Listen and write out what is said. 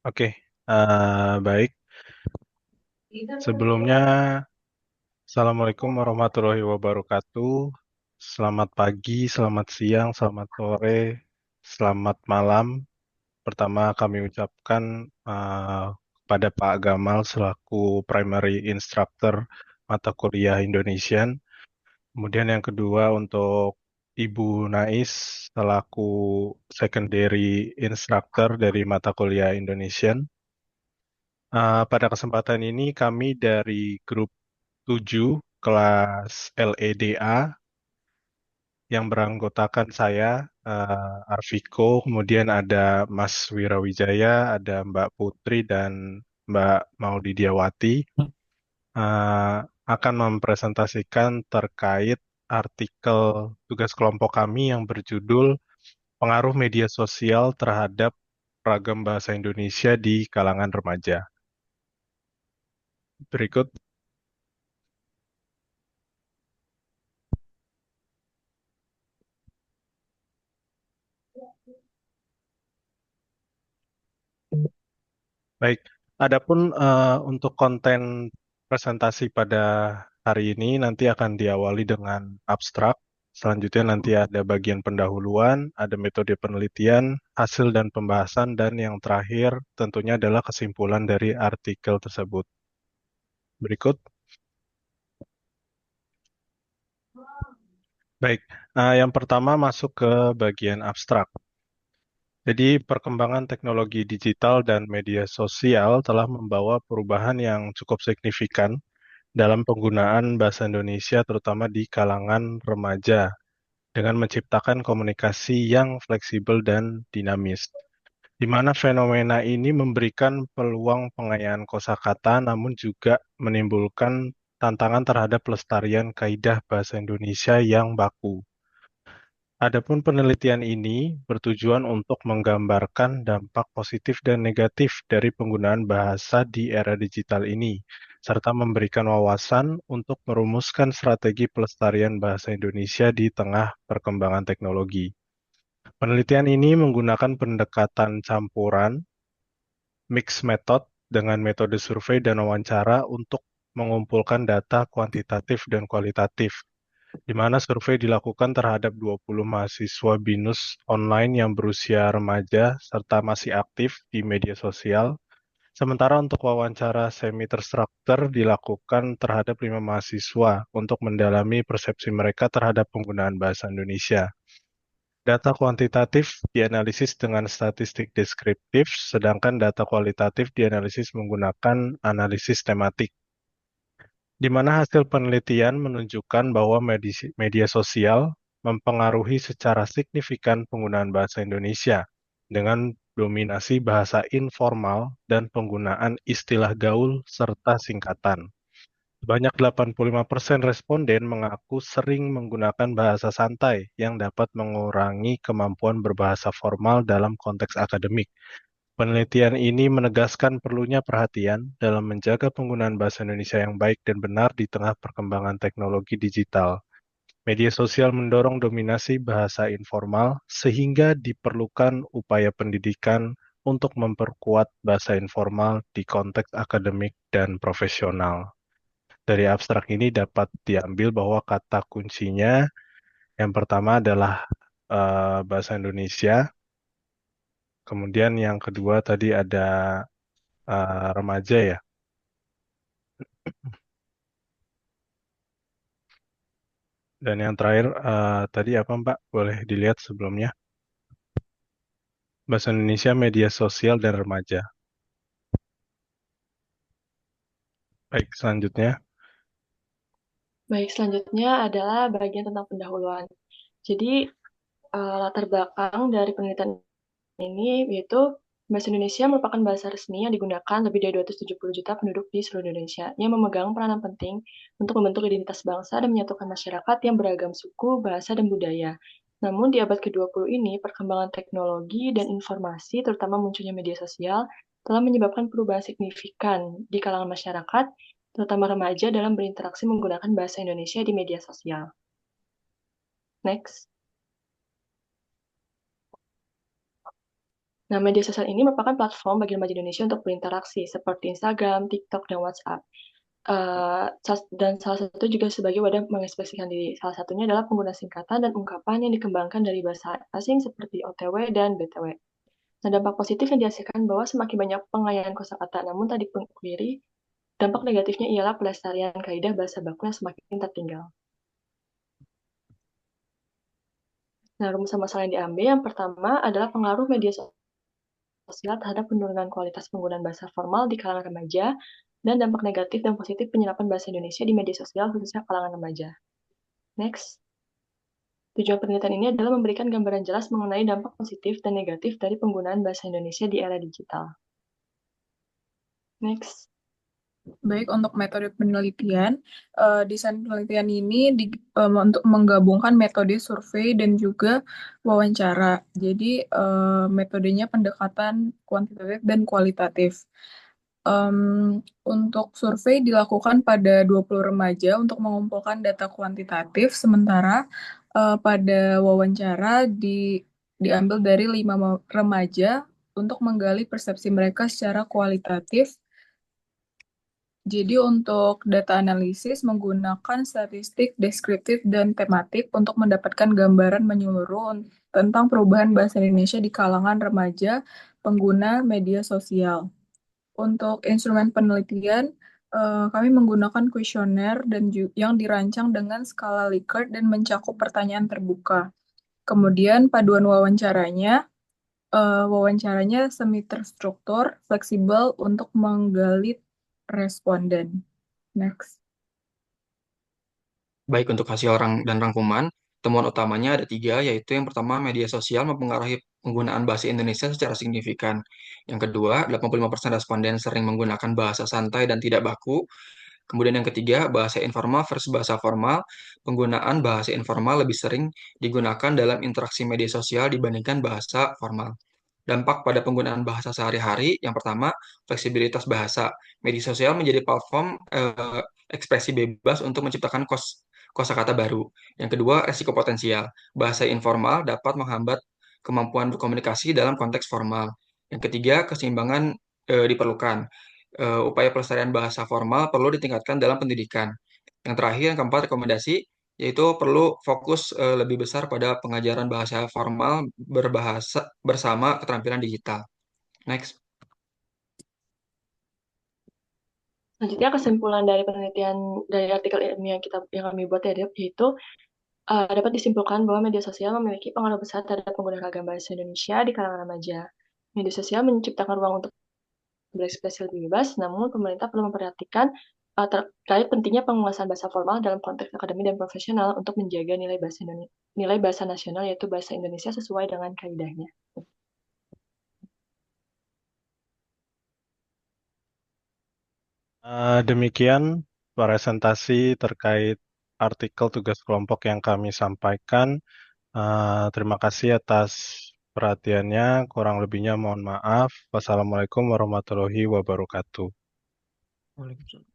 Oke, baik. Sebelumnya, Assalamualaikum warahmatullahi wabarakatuh. Selamat pagi, selamat siang, selamat sore, selamat malam. Pertama kami ucapkan kepada Pak Gamal selaku Primary Instructor mata kuliah Indonesian. Kemudian yang kedua untuk Ibu Nais selaku Secondary Instructor dari mata kuliah Indonesian. Pada kesempatan ini kami dari grup 7 kelas LEDA yang beranggotakan saya, Arviko, kemudian ada Mas Wirawijaya, ada Mbak Putri, dan Mbak Maulidiawati, akan mempresentasikan terkait artikel tugas kelompok kami yang berjudul Pengaruh Media Sosial Terhadap Ragam Bahasa Indonesia di Kalangan Remaja. Berikut. Baik, adapun untuk konten presentasi pada hari ini nanti akan diawali dengan abstrak. Selanjutnya nanti ada bagian pendahuluan, ada metode penelitian, hasil dan pembahasan, dan yang terakhir tentunya adalah kesimpulan dari artikel tersebut. Berikut. Baik, yang pertama masuk ke bagian abstrak. Jadi, perkembangan teknologi digital dan media sosial telah membawa perubahan yang cukup signifikan dalam penggunaan bahasa Indonesia, terutama di kalangan remaja, dengan menciptakan komunikasi yang fleksibel dan dinamis, di mana fenomena ini memberikan peluang pengayaan kosakata, namun juga menimbulkan tantangan terhadap pelestarian kaidah bahasa Indonesia yang baku. Adapun penelitian ini bertujuan untuk menggambarkan dampak positif dan negatif dari penggunaan bahasa di era digital ini, serta memberikan wawasan untuk merumuskan strategi pelestarian bahasa Indonesia di tengah perkembangan teknologi. Penelitian ini menggunakan pendekatan campuran, mixed method, dengan metode survei dan wawancara untuk mengumpulkan data kuantitatif dan kualitatif, di mana survei dilakukan terhadap 20 mahasiswa BINUS online yang berusia remaja serta masih aktif di media sosial. Sementara untuk wawancara semi terstruktur dilakukan terhadap 5 mahasiswa untuk mendalami persepsi mereka terhadap penggunaan bahasa Indonesia. Data kuantitatif dianalisis dengan statistik deskriptif, sedangkan data kualitatif dianalisis menggunakan analisis tematik, di mana hasil penelitian menunjukkan bahwa media sosial mempengaruhi secara signifikan penggunaan bahasa Indonesia dengan dominasi bahasa informal dan penggunaan istilah gaul serta singkatan. Sebanyak 85% responden mengaku sering menggunakan bahasa santai yang dapat mengurangi kemampuan berbahasa formal dalam konteks akademik. Penelitian ini menegaskan perlunya perhatian dalam menjaga penggunaan bahasa Indonesia yang baik dan benar di tengah perkembangan teknologi digital. Media sosial mendorong dominasi bahasa informal sehingga diperlukan upaya pendidikan untuk memperkuat bahasa informal di konteks akademik dan profesional. Dari abstrak ini dapat diambil bahwa kata kuncinya yang pertama adalah bahasa Indonesia, kemudian yang kedua tadi ada remaja ya, dan yang terakhir tadi apa Mbak? Boleh dilihat sebelumnya. Bahasa Indonesia, media sosial, dan remaja. Baik, selanjutnya. Baik, selanjutnya adalah bagian tentang pendahuluan. Jadi, latar belakang dari penelitian ini yaitu bahasa Indonesia merupakan bahasa resmi yang digunakan lebih dari 270 juta penduduk di seluruh Indonesia, yang memegang peranan penting untuk membentuk identitas bangsa dan menyatukan masyarakat yang beragam suku, bahasa, dan budaya. Namun di abad ke-20 ini, perkembangan teknologi dan informasi, terutama munculnya media sosial, telah menyebabkan perubahan signifikan di kalangan masyarakat, terutama remaja dalam berinteraksi menggunakan bahasa Indonesia di media sosial. Next. Nah, media sosial ini merupakan platform bagi remaja Indonesia untuk berinteraksi, seperti Instagram, TikTok, dan WhatsApp. Dan salah satu juga sebagai wadah mengekspresikan diri. Salah satunya adalah penggunaan singkatan dan ungkapan yang dikembangkan dari bahasa asing seperti OTW dan BTW. Nah, dampak positif yang dihasilkan bahwa semakin banyak pengayaan kosakata, namun tadi pungkiri, dampak negatifnya ialah pelestarian kaidah bahasa baku yang semakin tertinggal. Nah, rumusan masalah yang diambil yang pertama adalah pengaruh media sosial terhadap penurunan kualitas penggunaan bahasa formal di kalangan remaja dan dampak negatif dan positif penyerapan bahasa Indonesia di media sosial khususnya kalangan remaja. Next. Tujuan penelitian ini adalah memberikan gambaran jelas mengenai dampak positif dan negatif dari penggunaan bahasa Indonesia di era digital. Next. Baik, untuk metode penelitian, desain penelitian ini untuk menggabungkan metode survei dan juga wawancara. Jadi, metodenya pendekatan kuantitatif dan kualitatif. Untuk survei dilakukan pada 20 remaja untuk mengumpulkan data kuantitatif, sementara pada wawancara diambil dari 5 remaja untuk menggali persepsi mereka secara kualitatif. Jadi untuk data analisis menggunakan statistik, deskriptif, dan tematik untuk mendapatkan gambaran menyeluruh tentang perubahan bahasa Indonesia di kalangan remaja pengguna media sosial. Untuk instrumen penelitian, kami menggunakan kuesioner yang dirancang dengan skala Likert dan mencakup pertanyaan terbuka. Kemudian paduan wawancaranya semi terstruktur, fleksibel untuk menggali responden. Next. Baik, untuk hasil dan rangkuman, temuan utamanya ada tiga, yaitu yang pertama, media sosial mempengaruhi penggunaan bahasa Indonesia secara signifikan. Yang kedua, 85% responden sering menggunakan bahasa santai dan tidak baku. Kemudian yang ketiga, bahasa informal versus bahasa formal. Penggunaan bahasa informal lebih sering digunakan dalam interaksi media sosial dibandingkan bahasa formal. Dampak pada penggunaan bahasa sehari-hari, yang pertama, fleksibilitas bahasa. Media sosial menjadi platform ekspresi bebas untuk menciptakan kosakata baru. Yang kedua, resiko potensial. Bahasa informal dapat menghambat kemampuan berkomunikasi dalam konteks formal. Yang ketiga, keseimbangan diperlukan. Upaya pelestarian bahasa formal perlu ditingkatkan dalam pendidikan. Yang terakhir, yang keempat, rekomendasi, yaitu perlu fokus lebih besar pada pengajaran bahasa formal berbahasa bersama keterampilan digital. Next. Selanjutnya kesimpulan dari penelitian dari artikel ilmiah yang kami buat yaitu dapat disimpulkan bahwa media sosial memiliki pengaruh besar terhadap penggunaan ragam bahasa Indonesia di kalangan remaja. Media sosial menciptakan ruang untuk berekspresi lebih bebas, namun pemerintah perlu memperhatikan terkait pentingnya penguasaan bahasa formal dalam konteks akademik dan profesional untuk menjaga nilai bahasa nasional yaitu bahasa Indonesia sesuai dengan kaidahnya. Demikian presentasi terkait artikel tugas kelompok yang kami sampaikan. Terima kasih atas perhatiannya. Kurang lebihnya mohon maaf. Wassalamualaikum warahmatullahi wabarakatuh. Waalaikumsalam.